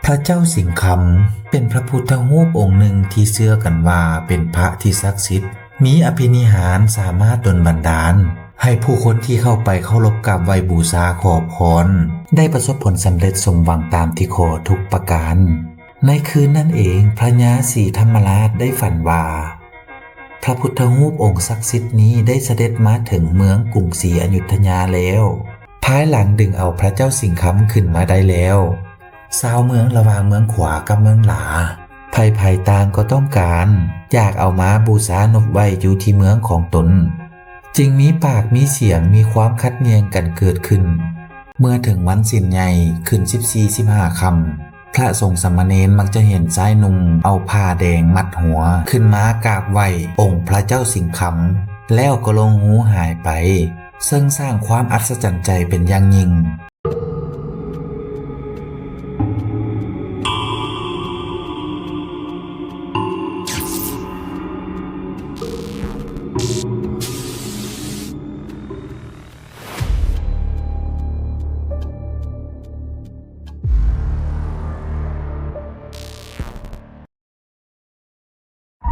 พระเจ้าสิงห์คำเป็นพระพุทธรูปองค์หนึ่งที่เชื่อกันว่าเป็นพระที่ศักดิ์สิทธิ์มีอภินิหารสามารถดลบันดาลให้ผู้คนที่เข้าไปเคารพกราบไหว้บูชาขอพรได้ประสบผลสำเร็จสมหวังตามที่ขอทุกประการในคืนนั้นเองพระญาศรีธรรมราชได้ฝันว่าพระพุทธรูปองค์ศักดิ์สิทธิ์นี้ได้เสด็จมาถึงเมืองกรุงศรีอยุธยาแล้วภายหลังดึงเอาพระเจ้าสิงห์คำขึ้นมาได้แล้วชาวเมืองระหว่างเมืองขวากับเมืองหลาภัยต่างก็ต้องการอยากเอามาบูชานบไว้อยู่ที่เมืองของตนจึงมีปากมีเสียงมีความขัดแย้งกันเกิดขึ้นเมื่อถึงวันสิ้นใหญ่ขึ้น14-15 ค่ำพระสงฆ์สามเณรมักจะเห็นชายหนุ่มเอาผ้าแดงมัดหัวขึ้นมากราบไหว้องค์พระเจ้าสิงห์คำแล้วก็ลงหูหายไปซึ่งสร้างความอัศจรรย์ใจเป็นอย่างยิ่ง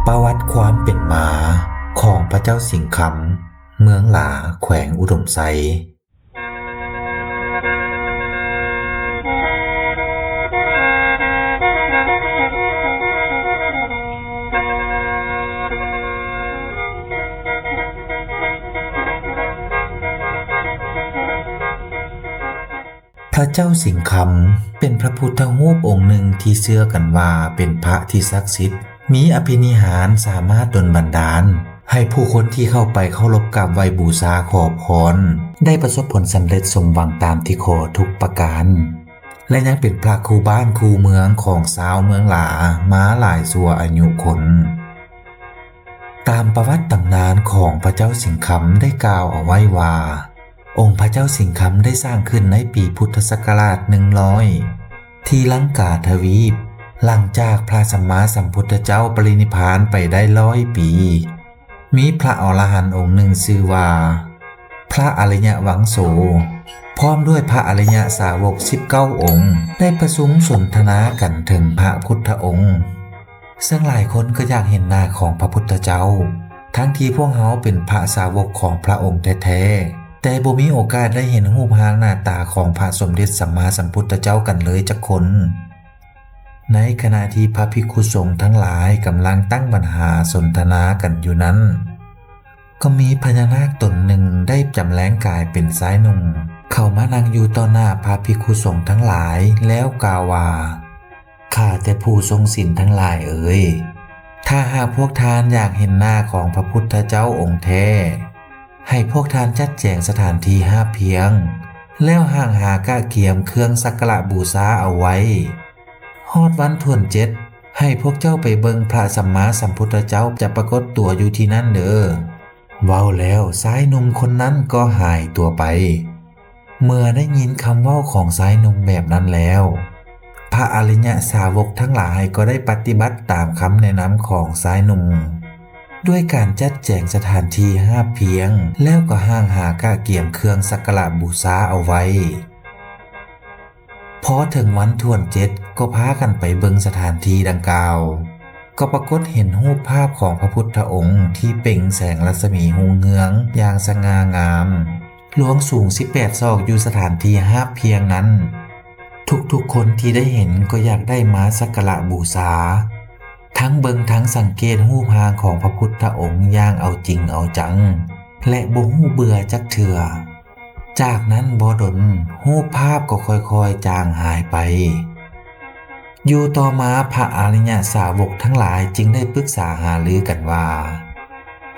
ประวัติความเป็นมาของพระเจ้าสิงห์คำเมืองหลาแขวงอุดมไซพระเจ้าสิงห์คำเป็นพระพุทธรูปองค์หนึ่งที่เชื่อกันว่าเป็นพระที่ศักดิ์สิทธิ์มีอภินิหารสามารถดลบันดาลให้ผู้คนที่เข้าไปเคารพกราบไหว้บูชาขอพรได้ประสบผลสำเร็จสมหวังตามที่ขอทุกประการและยังเป็นพระคู่บ้านคู่เมืองของชาวเมืองหลามาหลายชั่วอายุคนตามประวัติตำนานของพระเจ้าสิงห์คำได้กล่าวเอาไว้ว่าองค์พระเจ้าสิงห์คำได้สร้างขึ้นในปีพุทธศักราช100ที่ลังกาทวีปหลังจากพระสัมมาสัมพุทธเจ้าปรินิพพานไปได้100 ปีมีพระอรหันต์องค์หนึ่งชื่อว่าพระอริยวังโสพร้อมด้วยพระอริยสาวก19 องค์ได้ประชุมสนทนากันถึงพระพุทธองค์ซึ่งหลายคนก็อยากเห็นหน้าของพระพุทธเจ้าทั้งที่พวกเขาเป็นพระสาวกของพระองค์แท้ๆแต่บ่มีโอกาสได้เห็นรูปร่างหน้าตาของพระสมเด็จสัมมาสัมพุทธเจ้ากันเลยจักคนในขณะที่พระภิกขุสงฆ์ทั้งหลายกำลังตั้งปัญหาสนทนากันอยู่นั้นก็มีพญานาคตนหนึ่งได้จำแรงกายเป็นชายหนุ่มเข้ามานั่งอยู่ต่อหน้าพระภิกขุสงฆ์ทั้งหลายแล้วกล่าวว่าข้าแต่ผู้ทรงศีลทั้งหลายเอ๋ยถ้าหากพวกท่านอยากเห็นหน้าของพระพุทธเจ้าองค์แท้ให้พวกท่านจัดแจงสถานที่5 เพียงแล้วห่างหากะเกียมเครื่องสักการะบูชาเอาไว้ฮอดวันถ่วน7ให้พวกเจ้าไปเบิ่งพระสัมมาสัมพุทธเจ้าจะปรากฏตัวอยู่ที่นั่นเด้อเว้าแล้วชายหนุ่มคนนั้นก็หายตัวไปเมื่อได้ยินคำเว้าของชายหนุ่มแบบนั้นแล้วพระอริยสาวกทั้งหลายก็ได้ปฏิบัติตามคำแนะนำของชายหนุ่มด้วยการจัดแจงสถานที่5 เพียงแล้วก็ห่างหากะเกียมเครื่องสักการะบูชาเอาไว้พอถึงวันถ่วน7ก็พากันไปเบิ่งสถานที่ดังกล่าวก็ปรากฏเห็นรูปภาพของพระพุทธองค์ที่เปล่งแสงรัศมีรุ่งเรืองอย่างสง่างามหลวงสูง18 ศอกอยู่สถานที่5 เพียงนั้นทุกๆคนที่ได้เห็นก็อยากได้มาสักการะบูชาทั้งเบิ่งทั้งสังเกตรูปร่างของพระพุทธองค์อย่างเอาจริงเอาจังและบ่ฮู้เบื่อจักเทื่อจากนั้นบ่ดนรูปภาพก็ค่อยๆจางหายไปอยู่ต่อมาพระอริยสาวกทั้งหลายจึงได้ปรึกษาหารือกันว่า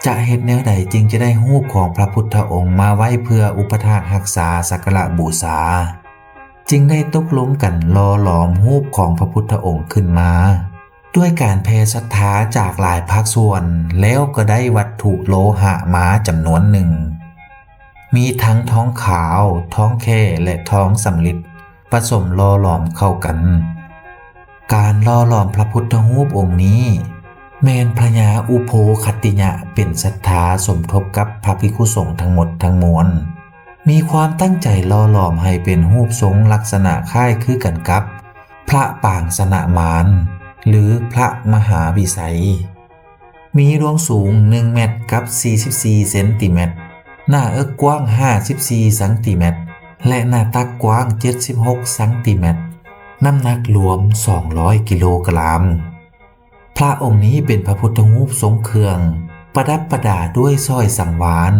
จะเฮ็ดแนวใดจึงจะได้รูปของพระพุทธองค์มาไว้เพื่ออุปถากรักษาสักการะบูชาจึงได้ตกลงกันหล่อหลอมรูปของพระพุทธองค์ขึ้นมาด้วยการแผ่ศรัทธาจากหลายภาคส่วนแล้วก็ได้วัตถุโลหะมาจำนวนหนึ่งมีทั้งทองขาวทองแค่และทองสำริดผสมหล่อหลอมเข้ากันการหล่อหลอมพระพุทธรูปองค์นี้แม่นพระญาอุโภคติยะเป็นศรัทธาสมทบกับพระภิกขุสงฆ์ทั้งหมดทั้งมวลมีความตั้งใจหล่อหลอมให้เป็นรูปทรงลักษณะคล้ายคือกันกับ พระปางสนะมารหรือพระมหาวิไสยมีรวงสูง1 เมตรกับ44 เซนติเมตรหน้าอกกว้าง54 เซนติเมตรและหน้าตักกว้าง76 เซนติเมตรน้ำหนักรวม200 กิโลกรัมพระองค์นี้เป็นพระพุทธรูปทรงเครื่องประดับประดาด้วยสร้อยสังวาล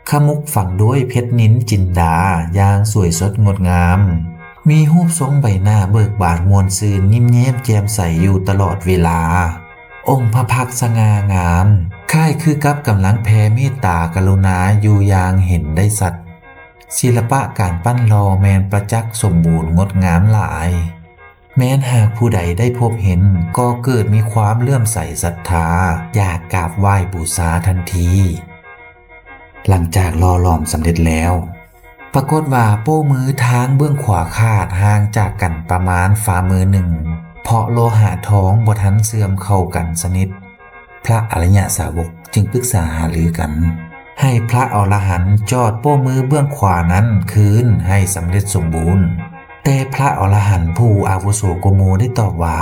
ขมุกฝังด้วยเพชรนิลจินดาอย่างสวยสดงดงามมีรูปทรงใบหน้าเบิกบานมวลซื่นยิ้มแย้มแจ่มใสอยู่ตลอดเวลาองค์พระพักตร์สง่างามคล้ายคือกับกำลังแผ่เมตตากรุณาอยู่อย่างเห็นได้สัตย์ศิลปะการปั้นหล่อแมนประจักษ์สมบูรณ์งดงามหลายแม้นหากผู้ใดได้พบเห็นก็เกิดมีความเลื่อมใสศรัทธาอยากกราบไหว้บูชาทันทีหลังจากหล่อหลอมสำเร็จแล้วปรากฏว่าโป้มือทางเบื้องขวาขาดห่างจากกันประมาณฝ่ามือหนึ่งเพราะโลหะทองบ่ทันเสื่อมเข้ากันสนิทพระอริยสาวกจึงปรึกษาหารือกันให้พระอรหันต์จอดโป้มือเบื้องขวานั้นคืนให้สำเร็จสมบูรณ์แต่พระอรหันต์ผู้อาวุโสกว่าหมู่ได้ตอบว่า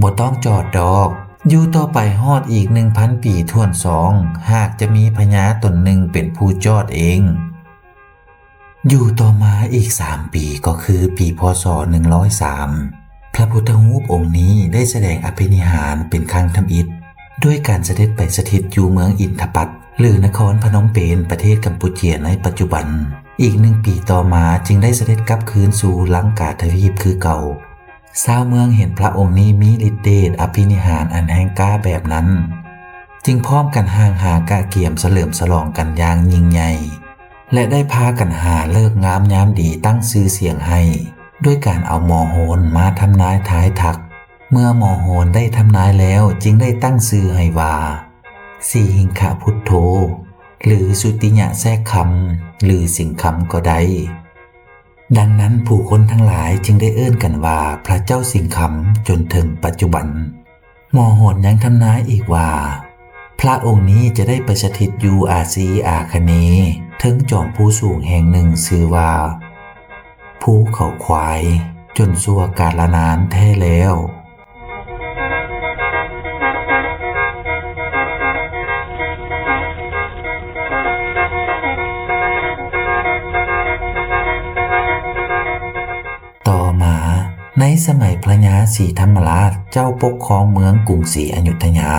บ่ต้องจอดดอกอยู่ต่อไปฮอดอีก 1,000 ปีถ้วนสองหากจะมีพญาตนหนึ่งเป็นผู้จอดเองอยู่ต่อมาอีก3 ปีก็คือปีพ.ศ. 103พระพุทธรูปองค์นี้ได้แสดงอภินิหารเป็นครั้งทำอิฐด้วยการเสด็จไปสถิตอยู่เมืองอินทปัตหรือนครพนมเปญประเทศกัมพูเชียในปัจจุบันอีก1 ปีต่อมาจึงได้เสด็จกลับคืนสู่ลังกาทวีปคือเก่าชาวเมืองเห็นพระองค์นี้มีฤทธิ์เดชอภินิหารอันแห่งกล้าแบบนั้นจึงพร้อมกันห่างหากะเกียมเฉลิมฉลองกันอย่างยิ่งใหญ่และได้พากันหาเลิกงามยามดีตั้งชื่อเสียงให้ด้วยการเอาหมอโหรมาทำนายทายทักเมื่อหมอโหรได้ทำนายแล้วจึงได้ตั้งชื่อให้ว่าสีหิงคะพุทโธหรือสุติญะแทรกคำหรือสิงคำก็ได้ดังนั้นผู้คนทั้งหลายจึงได้เอิ้นกันว่าพระเจ้าสิงคำจนถึงปัจจุบันหมอโหรยังทำนายอีกว่าพระองค์นี้จะได้ประสถิตอยู่อาซีอาคเนย์ถึงจอมภูสูงแห่งหนึ่งชื่อว่าภูเขาควายจนชั่วกาลนานแท้แล้วต่อมาในสมัยพระยาศรีธรรมราชเจ้าปกครองเมืองกรุงศรีอยุธยา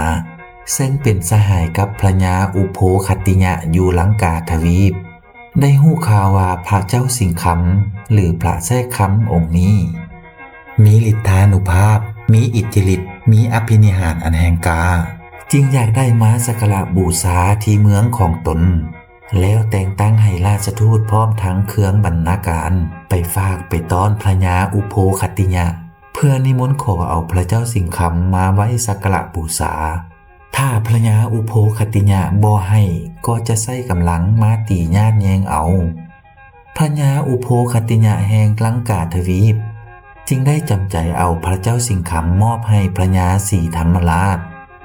ซึ่งเป็นสหายกับพระยาอุโภคัตติยะอยู่ลังกาทวีปได้ฮู้ข่าวว่าพระเจ้าสิงคำหรือพระแทรกคำองค์นี้มีฤทธานุภาพมีอิทธิฤทธิ์มีอภินิหารอันแห่งกาจึงอยากได้มาสักการะบูชาที่เมืองของตนแล้วแต่งตั้งให้ราชทูตพร้อมทั้งเครื่องบรรณาการไปฝากไปต้อนพระยาอุโภคัตติยะเพื่อนิมนต์ขอเอาพระเจ้าสิงคำมาไว้สักการะบูชาถ้าพระยาอุโภคัตติยะบ่ให้ก็จะใช้กำลังมาตีญาติแยงเอาพระยาอุโภคัตติยะแห่งลังกาทวีปจึงได้จำใจเอาพระเจ้าสิงคำมอบให้พระยาศรีธรรมราช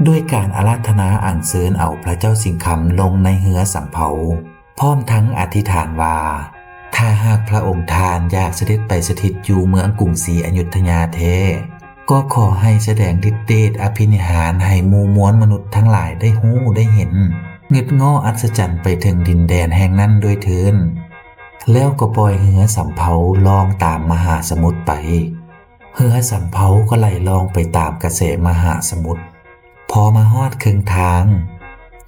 ด้วยการอาราธนาอัญเชิญเอาพระเจ้าสิงคำลงในเรือสำเภาพร้อมทั้งอธิษฐานว่าถ้าหากพระองค์ทานอยากเสด็จไปสถิตอยู่เมืองกรุงศรีอยุธยาแท้ก็ขอให้แสดงฤทธิ์เดชอภินิหารให้หมู่มวลมนุษย์ทั้งหลายได้ฮู้ได้เห็นเงึดง้ออัศจรรย์ไปถึงดินแดนแห่งนั้นด้วยเถิดแล้วก็ปล่อยเรือสำเภาล่องตามมหาสมุทรไปเรือสำเภาก็ไหลล่องไปตามกระแสมหาสมุทรพอมาฮอดครึ่งทาง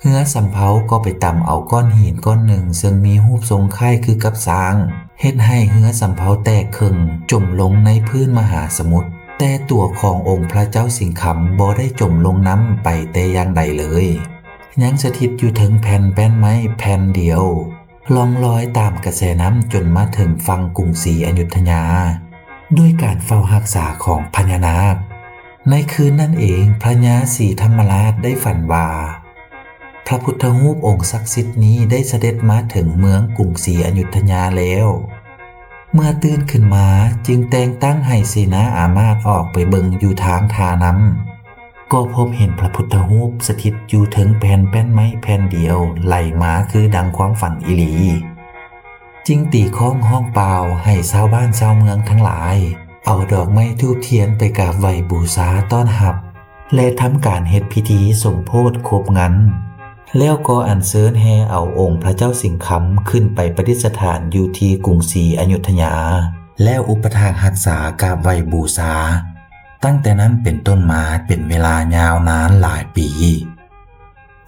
เรือสำเภาก็ไปตำเอาก้อนหินก้อนหนึ่งซึ่งมีรูปทรงคล้ายคือกับช้างเฮ็ดให้เรือสำเภาแตกครึ่งจมลงในพื้นมหาสมุทรแต่ตัวขององค์พระเจ้าสิงคำบ่ได้จมลงน้ำไปแต่อย่างใดเลยยังสถิตอยู่ถึงแผ่นแป้นไม้แผ่นเดียวล่องลอยตามกระแสน้ำจนมาถึงฝั่งกรุงศรีอยุธยาด้วยการเฝ้ารักษาของพญานาคในคืนนั้นเองพระยาศรีธรรมราชได้ฝันว่าพระพุทธรูปองค์ศักดิ์สิทธิ์นี้ได้เสด็จมาถึงเมืองกรุงศรีอยุธยาแล้วเมื่อตื่นขึ้นมาจึงแต่งตั้งให้เสนาอามาตย์ออกไปเบิ่งอยู่ทางท่าน้ำก็พบเห็นพระพุทธรูปสถิตอยู่ถึงแผ่นแป้นไม้แผ่นเดียวไหลมาคือดังความฝันอีหลีจึงตีข้องห้องเปล่าให้ชาวบ้านชาวเมืองทั้งหลาย เอาดอกไม้ธูปเทียนไปกราบไหว้บูชาต้อนรับและทำการเฮ็ดพิธีสมโภชครบงานแล้วก็อัญเชิญแห่เอาองค์พระเจ้าสิงห์คำขึ้นไปประดิษฐานอยู่ที่กรุงศรีอยุธยาแล้วอุปถากรักษากราบไหว้บูชาตั้งแต่นั้นเป็นต้นมาเป็นเวลายาวนานหลายปี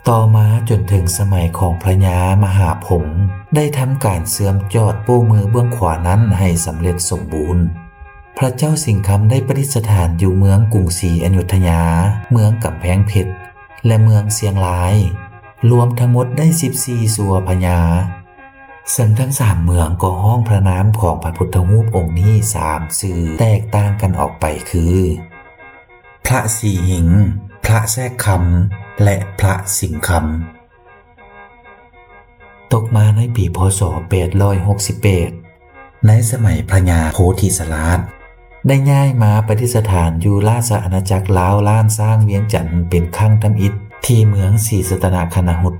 ต่อมาจนถึงสมัยของพระยามหาพงษ์ได้ทำการเสื่อมจอดโป้มือเบื้องขวานั้นให้สำเร็จสมบูรณ์พระเจ้าสิงห์คำได้ประดิษฐานอยู่เมืองกรุงศรีอยุธยาเมืองกำแพงเพชรและเมืองเชียงรายรวมทั้งหมดได้14สัวพญาซึ่งทั้ง3เมืองก็ห้องพระนามของพระพุทธรูปองค์นี้3ชื่อแตกต่างกันออกไปคือพระสีหิงพระแทรกคำและพระสิงห์คำตกมาในปีพ.ศ. 868ในสมัยพระยาโพธิสราชได้ย้ายมาประดิษฐานอยู่ราชอาณาจักรลาวล้านสร้างเวียงจันทร์เป็นครั้งทำอิฐที่เมืองศรีสัตนคณหุฏ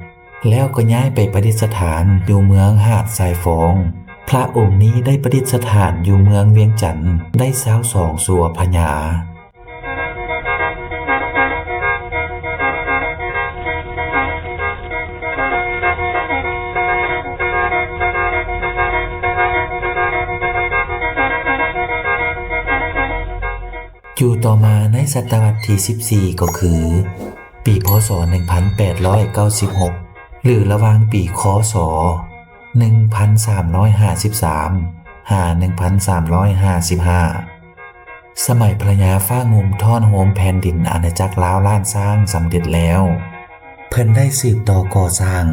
แล้วก็ย้ายไปประดิษฐานอยู่เมืองหาดทรายฟองพระองค์นี้ได้ประดิษฐานอยู่เมืองเวียงจันทร์ได้22สัวพญาอยู่ต่อมาในศตวรรษที่14ก็คือปีพ.ศ. 1896หรือระหว่างปีค.ศ. 1353 หา 1355 สมัยพระยาฟ้างุ่มท่อนโหมแผ่นดินอาณาจักรลาวล้านสร้างสำเร็จแล้วเพิ่นได้สืบต่อก่อสร้าง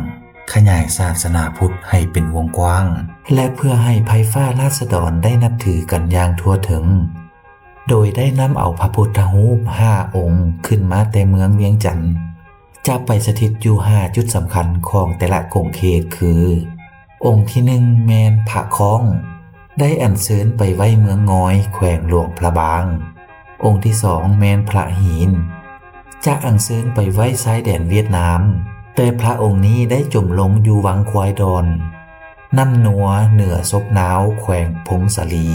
ขยายศาสนาพุทธให้เป็นวงกว้างและเพื่อให้ไพฟ้าราษฎรได้นับถือกันอย่างทั่วถึงโดยได้นำเอาพระพุทธรูป5องค์ขึ้นมาแต่เมืองเวียงจันทร์จะไปสถิตอยู่5จุดสำคัญของแต่ละกงเขตคือองค์ที่1แมนพระคล้องได้อัญเชิญไปไว้เมืองง้อยแขวงหลวงพระบางองค์ที่2แมนพระหินจะอัญเชิญไปไว้ชายแดนเวียดนามแต่พระองค์นี้ได้จมลงอยู่วังควายดอนน้ำนัวเหนือศพหนาวแขวงพงสาลี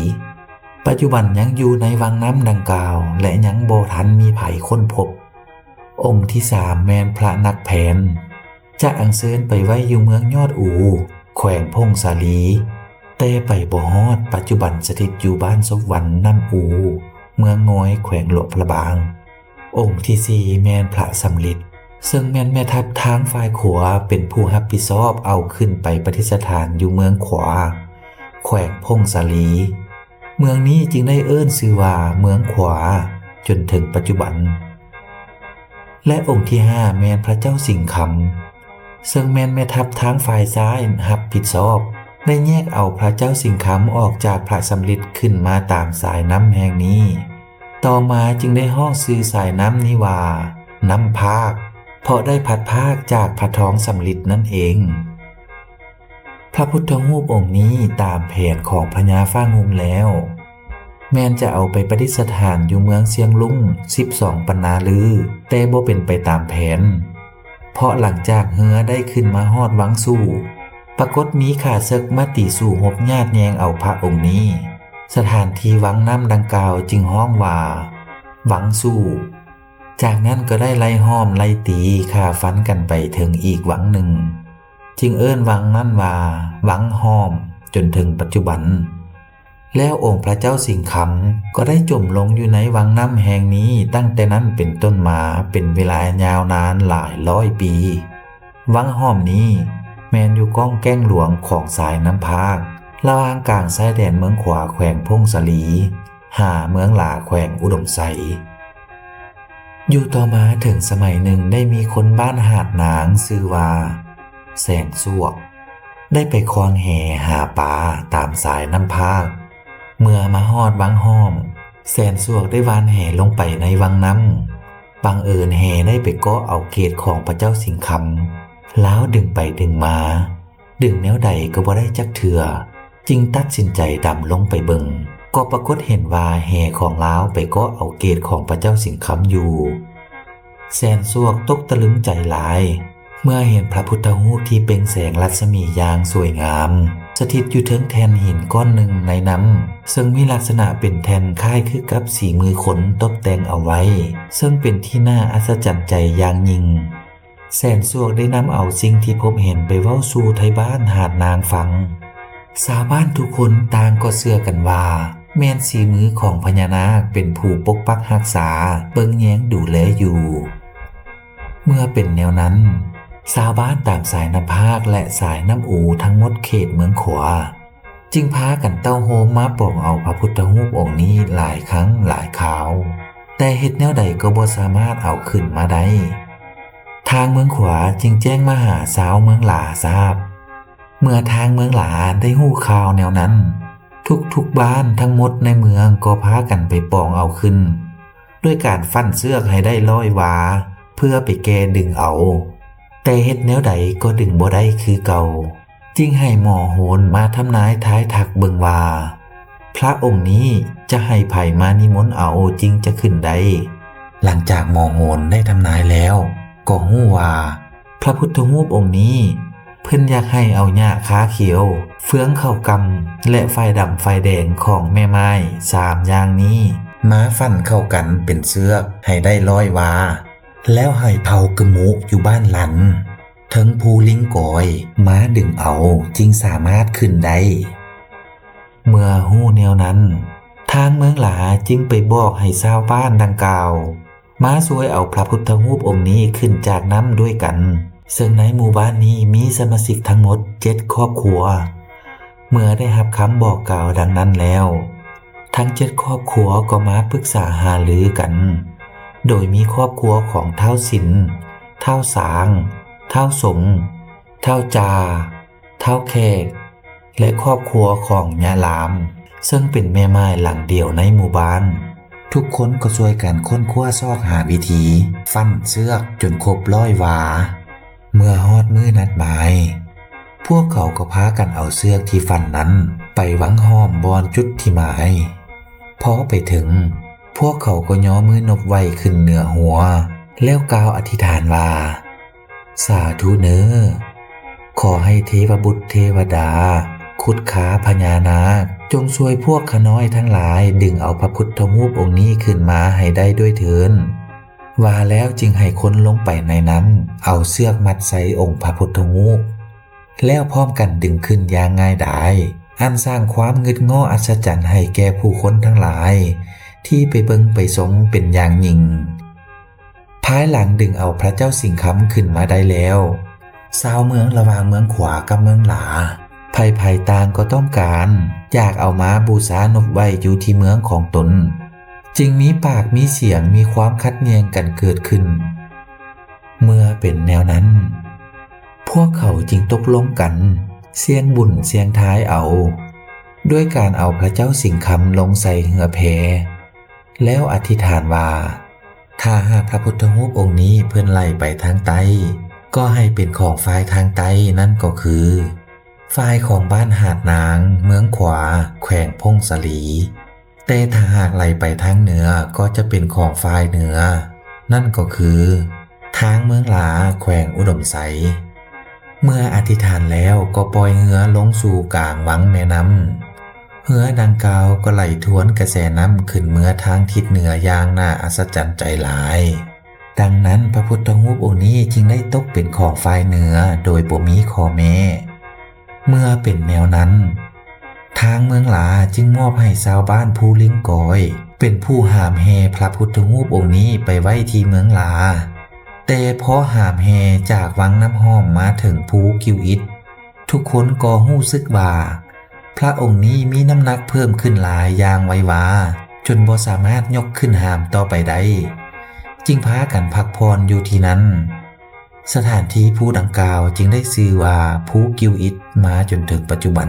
ปัจจุบันยังอยู่ในวังน้ำดังกล่าวและยังบ่ทันมีไผค้นพบองค์ที่3แมนพระนักแผนจะอัญเชิญไปไว้อยู่เมืองยอดอูแขวงพงสาลีแต่ไปบ่ฮอดปัจจุบันสถิตอยู่บ้านศพวันน้ำอูเมืองง้อยแขวงหลวงพระบางองค์ที่4แมนพระสำลิดซึ่งแม่นแม่ทัพทางฝ่ายขวาเป็นผู้รับผิดชอบเอาขึ้นไปประดิษฐานอยู่เมืองขวาแขวงพงสาลีเมืองนี้จึงได้เอิ้นชื่อว่าเมืองขวาจนถึงปัจจุบันและองค์ที่5แมนพระเจ้าสิงห์คำซึ่งแม่นแม่ทัพทางฝ่ายซ้ายรับผิดชอบได้แยกเอาพระเจ้าสิงห์คำออกจากพระสำลิดขึ้นมาตามสายน้ำแห่งนี้ต่อมาจึงได้ห้องชื่อสายน้ำนี้ว่าน้ำพากเพราะได้พัดพากจากพระท้องสำลิดนั่นเองพระพุทธรูปองค์นี้ตามแผนของพญาฟ้างุ่มแล้วแม้นจะเอาไปประดิษฐานอยู่เมืองเชียงลุง12 ปันนาลือแต่บ่เป็นไปตามแผนเพราะหลังจากเฮือได้ขึ้นมาฮอดวังสู้ปรากฏมีข้าศึกมาตีสู้หบญาติแยงเอาพระองค์นี้สถานที่วังน้ำดังกล่าวจึงห้องว่าวังสู้จากนั้นก็ได้ไล่ห้อมไล่ตีฆ่าฟันกันไปถึงอีกวังหนึ่งจึงเอิ้นวังนั้นว่าวังห้อมจนถึงปัจจุบันแล้วองค์พระเจ้าสิงห์คำก็ได้จมลงอยู่ในวังน้ำแห่งนี้ตั้งแต่นั้นเป็นต้นมาเป็นเวลายาวนานหลายร้อยปีวังห้อมนี้แมนอยู่ก้องแก้งหลวงของสายน้ำพากระหว่างกลางชายแดนเมืองขวาแขวงพงสาลีหาเมืองหลาแขวงอุดมไซอยู่ต่อมาถึงสมัยหนึ่งได้มีคนบ้านหาดหนางชื่อว่าแสนสวกได้ไปคลองแห่หาปลาตามสายน้ำพากเมื่อมาฮอดวังห้อมแสนสวกได้วานแห่ลงไปในวังน้ำบังเอิญแห่ได้ไปเกาะเอาเกศของพระเจ้าสิงห์คำแล้วดึงไปดึงมาดึงแนวใดก็บ่ได้จักเถื่อจึงตัดสินใจดำลงไปเบิ่งก็ปรากฏเห็นว่าแห่ของล้าวไปเกาะเอาเกศของพระเจ้าสิงห์คำอยู่แสนสวกตกตะลึงใจหลาย เมื่อเห็นพระพุทธรูปที่เปล่งแสงรัศมีอย่างสวยงามสถิตอยู่เทิงแท่นหินก้อนหนึ่งในน้ำซึ่งมีลักษณะเป็นแท่นคล้ายคือกับสีมือคนตกแต่งเอาไว้ซึ่งเป็นที่น่าอัศจรรย์ใจอย่างยิ่งแสนสวกได้นำเอาสิ่งที่พบเห็นไปเว้าสู่ไทบ้านหาดนางฟังชาวบ้านทุกคนต่างก็เชื่อกันว่าแม่นสีมือของพญานาคเป็นผู้ปกปักรักษาเบิ่งแยงดูแลอยู่เมื่อเป็นแนวนั้นชาวบ้านตามสายน้ำพากและสายน้ำอูทั้งหมดเขตเมืองขวาจึงพากันเต้าโฮมมาปองเอาพระพุทธรูปองค์นี้หลายครั้งหลายคราวแต่เฮ็ดแนวใดก็บ่สามารถเอาขึ้นมาได้ทางเมืองขวาจึงแจ้งมาหาสาวเมืองหลาทราบเมื่อทางเมืองหลาได้ฮู้ข่าวแนวนั้นทุกบ้านทั้งหมดในเมืองก็พากันไปปองเอาขึ้นด้วยการฟันเสือกให้ได้ร้อยวาเพื่อไปแก้ดึงเอาแต่เฮ็ดแนวใดก็ดึงบ่ได้คือเก่าจึงให้หมอโหนมาทำนายทายทักเบิ่งว่าพระองค์นี้จะให้ไผมานิมนต์เอาจริงจะขึ้นได้หลังจากหมอโหนได้ทำนายแล้วก็ฮู้ว่าพระพุทธรูปองค์นี้เพิ่นอยากให้เอาหญ้าขาเขียวเฟืองเข้ากำและไฟดำไฟแดงของแม่ไม้3อย่างนี้มาฟันเข้ากันเป็นเสือกให้ได้ร้อยวาแล้วให้เผากระมุอยู่บ้านหลันถึงภูลิงกอยม้าดึงเอาจึงสามารถขึ้นได้เมื่อฮู้แนวนั้นทางเมืองหลาจึงไปบอกให้ชาวบ้านดังกล่าวมาช่วยเอาพระพุทธรูปองค์นี้ขึ้นจากน้ำด้วยกันซึ่งในหมู่บ้านนี้มีสมาชิกทั้งหมด7ครอบครัวเมื่อได้รับคำบอกกล่าวดังนั้นแล้วทั้ง7ครอบครัวก็มาปรึกษาหารือกันโดยมีครอบครัวของเท้าสินเท้าสางเท้าสมเท้าจาเท้าแขกและครอบครัวของยาลามซึ่งเป็นแม่ไม้หลังเดียวในหมู่บ้านทุกคนก็ช่วยกันค้นคว้าซอกหาวิธีฟันเสือกจนครบร้อยวาเมื่อฮอดมื้อนัดหมายพวกเขาก็พากันเอาเสือกที่ฟันนั้นไปหวังห้อมบอนจุดที่หมายพอไปถึงพวกเขาก็ย่อมือนบไว้ขึ้นเหนือหัวแล้วกล่าวอธิษฐานว่าสาธุเนอขอให้เทวบุตรเทวดาขุดขาพญานาคจงช่วยพวกขน้อยทั้งหลายดึงเอาพระพุทธรูปองค์นี้ขึ้นมาให้ได้ด้วยเถิดว่าแล้วจึงให้คนลงไปในน้ำเอาเชือกมัดใส่องค์พระพุทธรูปแล้วพร้อมกันดึงขึ้นอย่างง่ายดายอันสร้างความงึดง้ออัศจรรย์ให้แก่ผู้คนทั้งหลายที่ไปเบิ่งไปชมเป็นอย่างยิ่งภายหลังดึงเอาพระเจ้าสิงคำขึ้นมาได้แล้วชาวเมืองระหว่างเมืองขวากับเมืองหลาภัยต่างก็ต้องการอยากเอามาบูชานบไว้อยู่ที่เมืองของตนจึงมีปากมีเสียงมีความขัดแย้งกันเกิดขึ้นเมื่อเป็นแนวนั้นพวกเขาจึงตกลงกันเสี่ยงบุญเสี่ยงท้ายเอาด้วยการเอาพระเจ้าสิงคำลงใส่เหือแพแล้วอธิษฐานว่าถ้าหากพระพุทธรูปองค์นี้เพิ่นไล่ไปทางใต้ก็ให้เป็นของฝ่ายทางใต้นั่นก็คือฝ่ายของบ้านหาดนางเมืองขวาแขวงพงศลีแต่ถ้าหากไล่ไปทางเหนือก็จะเป็นของฝ่ายเหนือนั่นก็คือทางเมืองหลาแขวงอุดมไสเมื่ออธิษฐานแล้วก็ปล่อยเหือลงสู่กลางวังแม่น้ำเหือดังกล่าวก็ไหลทวนกระแสน้ำขึ้นเมื่อทางทิศเหนืออย่างน่าอัศจรรย์ใจหลายดังนั้นพระพุทธรูปองค์นี้จึงได้ตกเป็นของฝ่ายเหนือโดยบ่มีข้อแม้เมื่อเป็นแนวนั้นทางเมืองหลาจึงมอบให้ชาวบ้านภูลิงกอยเป็นผู้หามแห่พระพุทธรูปองค์นี้ไปไว้ที่เมืองหลาแต่พอหามแห่จากวังน้ำห้อมมาถึงภูกิวอิฐทุกคนก็รู้สึกว่าพระองค์นี้มีน้ำหนักเพิ่มขึ้นหลายอย่างไววาจนบ่สามารถยกขึ้นหามต่อไปได้จึงพากันพักผ่อนอยู่ที่นั้นสถานที่ภูดังกล่าวจึงได้ชื่อว่าภูกิวอิฐมาจนถึงปัจจุบัน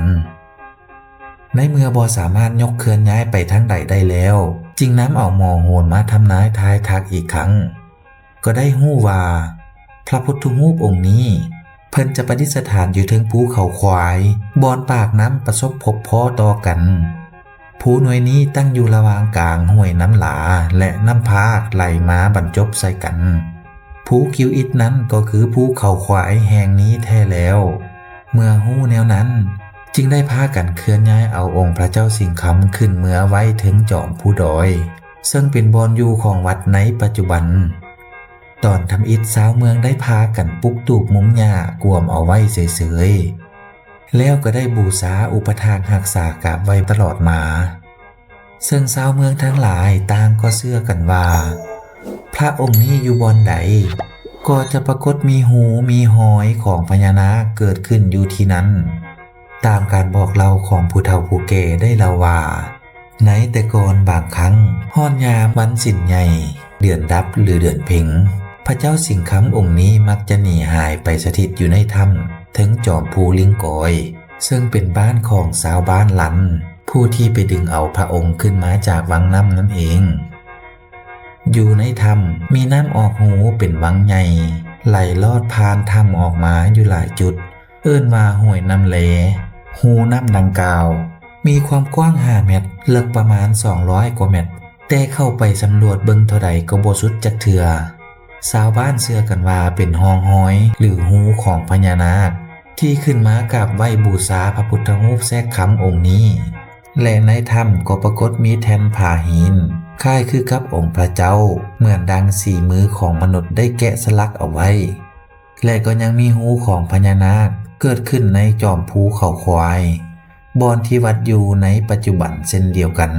ในเมื่อบ่สามารถยกเคลื่อนย้ายไปทางใดได้แล้วจึงนำเอาหมอโหนมาทำนายทายทักอีกครั้งก็ได้ฮู้ว่าพระพุทธรูปองค์นี้เพิ่นจะประดิษฐานอยู่เทิงภูเขาควายบอนปากน้ำประสบพบพ้อต่อกันภูหน่วยนี้ตั้งอยู่ระหว่างกลางห้วยน้ำหลาและน้ำพากไหลมาบรรจบใส่กัน ภูคิวอิฐนั้นก็คือภูเขาควายแห่งนี้แท้แล้วเมื่อฮู้แนวนั้นจึงได้พากันเคลื่อนย้ายเอาองค์พระเจ้าสิงคำขึ้นเมื่อไว้ถึงจอมภูดอยซึ่งเป็นบอนอยู่ของวัดในปัจจุบันตอนทำอิฐชาวเมืองได้พากันปลุกตูบมุ้งหญ้ากวมเอาไว้เฉยๆแล้วก็ได้บูชาอุปทานรักษากราบไว้ตลอดมาซึ่งชาวเมืองทั้งหลายต่างก็เชื่อกันว่าพระองค์นี้อยู่บอนใดก็จะปรากฏมีหูมีหอยของพญานาคเกิดขึ้นอยู่ที่นั้นตามการบอกเล่าของผู้เฒ่าผู้แก่ได้เล่าว่าในแต่ก่อนบางครั้งฮ้อนยามวันสิ้นใหญ่เดือนดับหรือเดือนเพ็งพระเจ้าสิงคำองค์นี้มักจะหนีหายไปสถิตอยู่ในถ้ำถึงจอมภูลิงกอยซึ่งเป็นบ้านของชาวบ้านลันผู้ที่ไปดึงเอาพระองค์ขึ้นมาจากวังน้ำนั่นเองอยู่ในถ้ำมีน้ำออกหูเป็นวังใหญ่ไหลลอดผ่านถ้ำออกมาอยู่หลายจุดเอิ้นว่าห้วยน้ำเลหูน้ำดังกล่าวมีความกว้าง5 เมตรลึกประมาณ200 กว่าเมตรแต่เข้าไปสำรวจเบิ่งเท่าใดก็บ่สุดจักเทื่อชาวบ้านเชื่อกันว่าเป็นห้องห้อยหรือหูของพญานาคที่ขึ้นมากราบไหว้บูชาพระพุทธรูปแทรกคำองค์นี้และในถ้ำก็ปรากฏมีแท่นผาหินคล้ายคือกับองค์พระเจ้าเหมือนดังสี่มือของมนุษย์ได้แกะสลักเอาไว้และก็ยังมีหูของพญานาคเกิดขึ้นในจอมภูเขาควายบอนที่วัดอยู่ในปัจจุบันเช่นเดียวกัน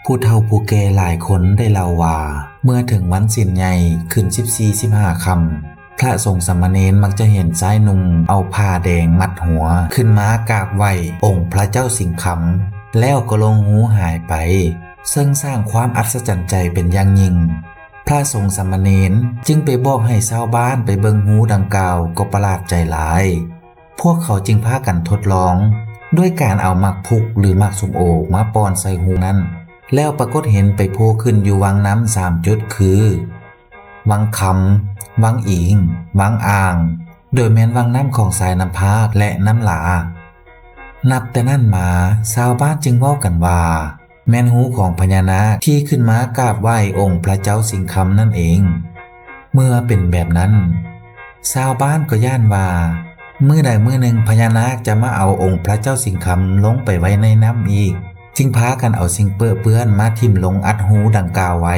ผู้เฒ่าผู้แก่หลายคนได้เล่าว่าเมื่อถึงวันสิ้นใหญ่ขึ้น14-15 ค่ำพระสงฆ์สามเณรมักจะเห็นชายหนุ่มเอาผ้าแดงมัดหัวขึ้นมากราบไหว้องค์พระเจ้าสิงคำแล้วก็ลงหูหายไปซึ่งสร้างความอัศจรรย์ใจเป็นอย่างยิ่งพระสงฆ์สามเณรจึงไปบอกให้ชาวบ้านไปเบิ่งหูดังกล่าวก็ประหลาดใจหลายพวกเขาจึงพากันทดลองด้วยการเอาหมากพุกหรือหมากส้มโอมาป้อนใส่หูนั้นแล้วปรากฏเห็นไปโผล่ขึ้นอยู่วังน้ำ3 จุดคือวังคำวังอิงวังอ่างโดยแม้นวังน้ำของสายน้ำพากและน้ำหลานับแต่นั้นมาชาวบ้านจึงเว้ากันว่าแม่นหูของพญานาคที่ขึ้นมากราบไหว้องค์พระเจ้าสิงคำนั่นเองเมื่อเป็นแบบนั้นชาวบ้านก็ย่านว่ามื้อใดมื้อหนึ่งพญานาคจะมาเอาองค์พระเจ้าสิงคำลงไปไว้ในน้ำอีกจึงพากันเอาสิ่งเปื้อนมาทิ่มลงอัดหูดังกล่าวไว้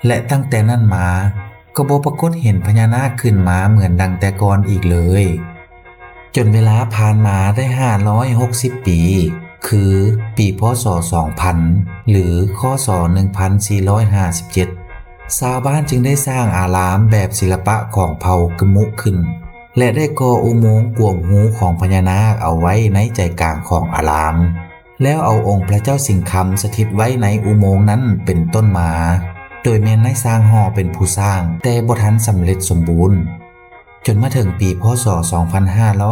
และตั้งแต่นั้นมาก็บ่ปรากฏเห็นพญานาคขึ้นมาเหมือนดังแต่ก่อนอีกเลยจนเวลาผ่านมาได้560 ปีคือปีพ.ศ. 2000หรือค.ศ. 1457ชาวบ้านจึงได้สร้างอารามแบบศิลปะของเผ่ากะมุขึ้นและได้ก่ออุโมงค์กวมหูของพญานาคเอาไว้ในใจกลางของอารามแล้วเอาองค์พระเจ้าสิงคำสถิตไว้ในอุโมงค์นั้นเป็นต้นมาโดยแม่นนายสร้างหอเป็นผู้สร้างแต่บ่ทันสำเร็จสมบูรณ์จนมาถึงปีพ.ศ.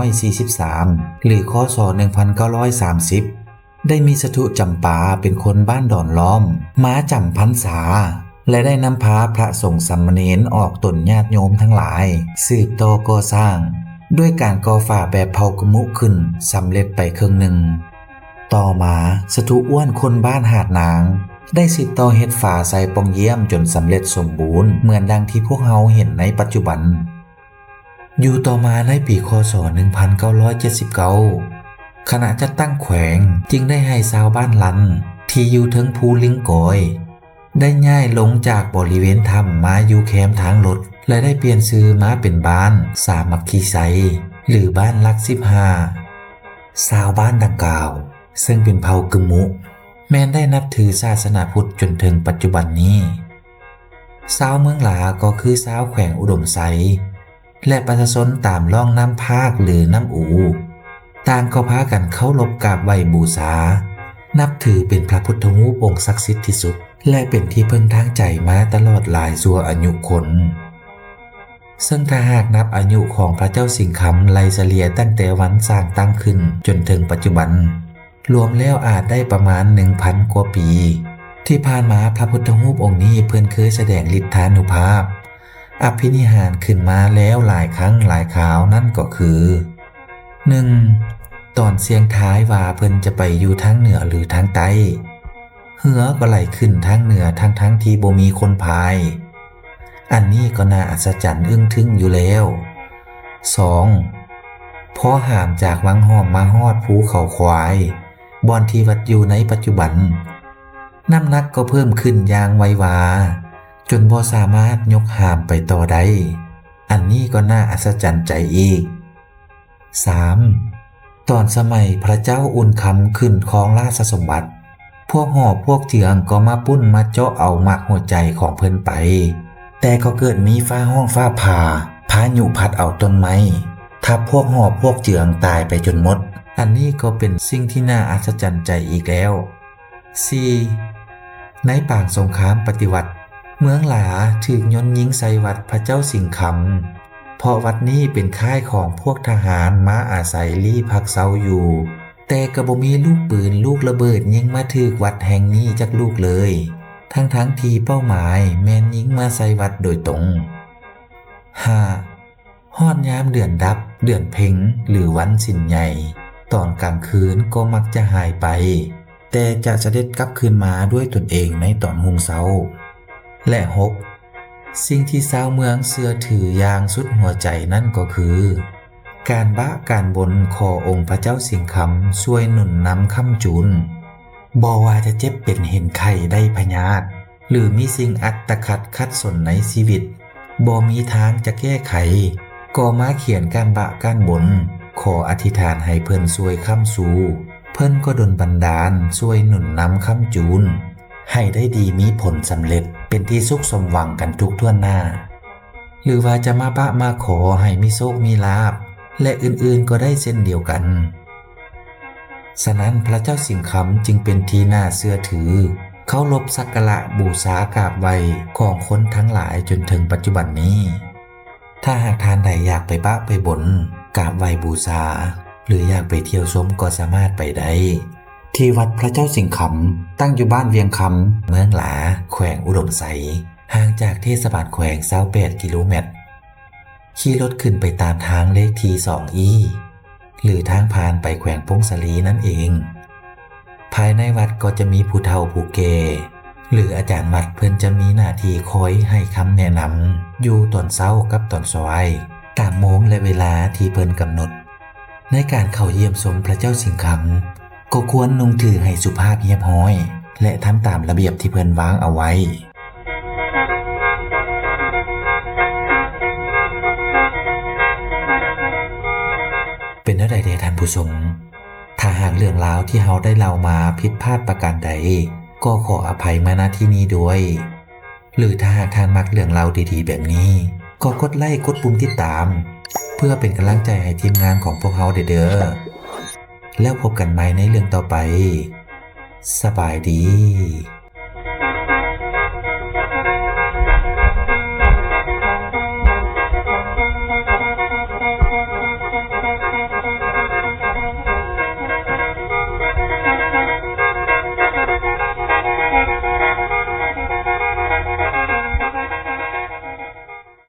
2543หรือค.ศ. 1930ได้มีสถุจำปาเป็นคนบ้านดอนล้อมมาจำพรรษาและได้นำพาพระสงฆ์สามเณรออกตนญาติโยมทั้งหลายสืบต่อก่อสร้างด้วยการก่อฝาแบบเผากะมุขึ้นสำเร็จไปครึ่งหนึ่งต่อมาสถุอ้วนคนบ้านหาดนางได้สืบต่อเฮ็ดฝาใส่ปองเยี่ยมจนสำเร็จสมบูรณ์เหมือนดังที่พวกเราเห็นในปัจจุบันอยู่ต่อมาในปีค.ศ. 1979ขณะจะตั้งแขวงจึงได้ให้ชาวบ้านลันที่อยู่เทิงภูลิงกอยได้ย้ายลงจากบริเวณถ้ำมาอยู่แคมป์ทางรถและได้เปลี่ยนชื่อมาเป็นบ้านสามัคคีไสหรือบ้านหลัก15ชาวบ้านดังกล่าวซึ่งเป็นเผ่ากึมมุแม้นได้นับถือศาสนาพุทธจนถึงปัจจุบันนี้ชาวเมืองหลาก็คือชาวแขวงอุดมไซและประชาชนตามล่องน้ำภาคหรือน้ำอูต่างก็พากันเคารพกราบไหว้บูชานับถือเป็นพระพุทธรูปองค์ศักดิ์สิทธิ์ที่สุดและเป็นที่พึ่งทางใจมาตลอดหลายชั่วอายุคนซึ่งถ้าหากนับอายุของพระเจ้าสิงคำไล่เฉลี่ยตั้งแต่วันสร้างตั้งขึ้นจนถึงปัจจุบันรวมแล้วอาจได้ประมาณ 1,000 กว่าปีที่ผ่านมาพระพุทธรูปองค์นี้เพิ่นเคยแสดงฤทธานุภาพอภินิหารขึ้นมาแล้วหลายครั้งหลายคราวนั่นก็คือ 1. ตอนเสียงท้ายว่าเพิ่นจะไปอยู่ทางเหนือหรือทางใต้เหือก็ไหลขึ้นทางเหนือทั้งที่บ่มีคนพาย อันนี้ก็น่าอัศจรรย์อึ้งทึ่งอยู่แล้ว 2. พอห่ามจากวังหอมมาฮอดภูเขาควายบอนที่วัดอยู่ในปัจจุบันน้ำหนักก็เพิ่มขึ้นอย่างไววาจนบ่สามารถยกหามไปต่อได้อันนี้ก็น่าอัศจรรย์ใจอีก 3. ตอนสมัยพระเจ้าอุ่นคำขึ้นครองราชสมบัติพวกหอบพวกเจืองก็มาปุ้นมาเจาะเอามักหัวใจของเพิ่นไปแต่ก็เกิดมีฟ้าห้องฟ้าผ่าพายุพัดเอาต้นไม้ทับพวกหอบพวกเจืองตายไปจนหมดอันนี้ก็เป็นสิ่งที่น่าอัศจรรย์ใจอีกแล้ว 4. ในปางสงครามปฏิวัติเมืองหลาถูกยนต์ยิงใส่วัดพระเจ้าสิงห์คำเพราะวัดนี้เป็นค่ายของพวกทหารมาอาศัยลี้พักเซาอยู่แต่ก็บ่มีลูกปืนลูกระเบิดยิงมาถึกวัดแห่งนี้จักลูกเลยทั้งที่เป้าหมายแม่นยิงมาใส่วัดโดยตรง 5. ฮอดยามเดือนดับเดือนเพ็งหรือวันสิ้นใหญ่ตอนกลางคืนก็มักจะหายไปแต่จะเสด็จกลับคืนมาด้วยตนเองในตอนรุ่งเช้าและ 6. สิ่งที่ชาวเมืองเชื่อถืออย่างสุดหัวใจนั่นก็คือการบะการบนขอองค์พระเจ้าสิงห์คำช่วยหนุนนำค้ำจุนบ่ว่าจะเจ็บเป็นเห็นไข้ได้พยาธิหรือมีสิ่งอัตคัดขัดสนในชีวิตบ่มีทางจะแก้ไขก็มาเขียนการบะการบนขออธิษฐานให้เพิ่นช่วยค้ำสู่เพิ่นก็ดลบันดาลช่วยหนุนนำค้ำจูนให้ได้ดีมีผลสำเร็จเป็นที่สุขสมหวังกันทุกทั่วหน้าหรือว่าจะมาบะมาขอให้มีโชคมีลาภและอื่นๆก็ได้เช่นเดียวกันฉะนั้นพระเจ้าสิงห์คำจึงเป็นที่น่าเชื่อถือเคารพสักการะบูชากราบไหว้ของคนทั้งหลายจนถึงปัจจุบันนี้ถ้าหากท่านใดอยากไปบะไปบนกราบไหว้บูชาหรืออยากไปเที่ยวชมก็สามารถไปได้ที่วัดพระเจ้าสิงห์คำตั้งอยู่บ้านเวียงคำเมืองหลาแขวงอุดมไซห่างจากเทศบาลแขวง28 กิโลเมตรขี่รถขึ้นไปตามทางเลขที่2อีหรือทางผ่านไปแขวงพงศาลีนั่นเองภายในวัดก็จะมีผู้เฒ่าผู้แก่หรืออาจารย์วัดเพิ่นจะมีหน้าที่คอยให้คำแนะนำอยู่ตอนเช้ากับตอนสายตามโมงและเวลาที่เพิ่นกำหนดในการเข้าเยี่ยมชมพระเจ้าสิงห์คำก็ควรนุ่งถือให้สุภาพเรียบร้อยและทำตามระเบียบที่เพิ่นวางเอาไว้เป็นอะไรเดท่านผู้ชมถ้าหากเรื่องราวที่เฮาได้เล่ามาผิดพลาดประการใดก็ขออภัยมาณที่นี้ด้วยหรือถ้าหากท่านมักเรื่องราวดีๆแบบนี้ก็กดไลค์กดปุ่มติดตามเพื่อเป็นกำลังใจให้ทีมงานของพวกเฮาเด้อแล้วพบกันใหม่ในเรื่องต่อไปสบายดี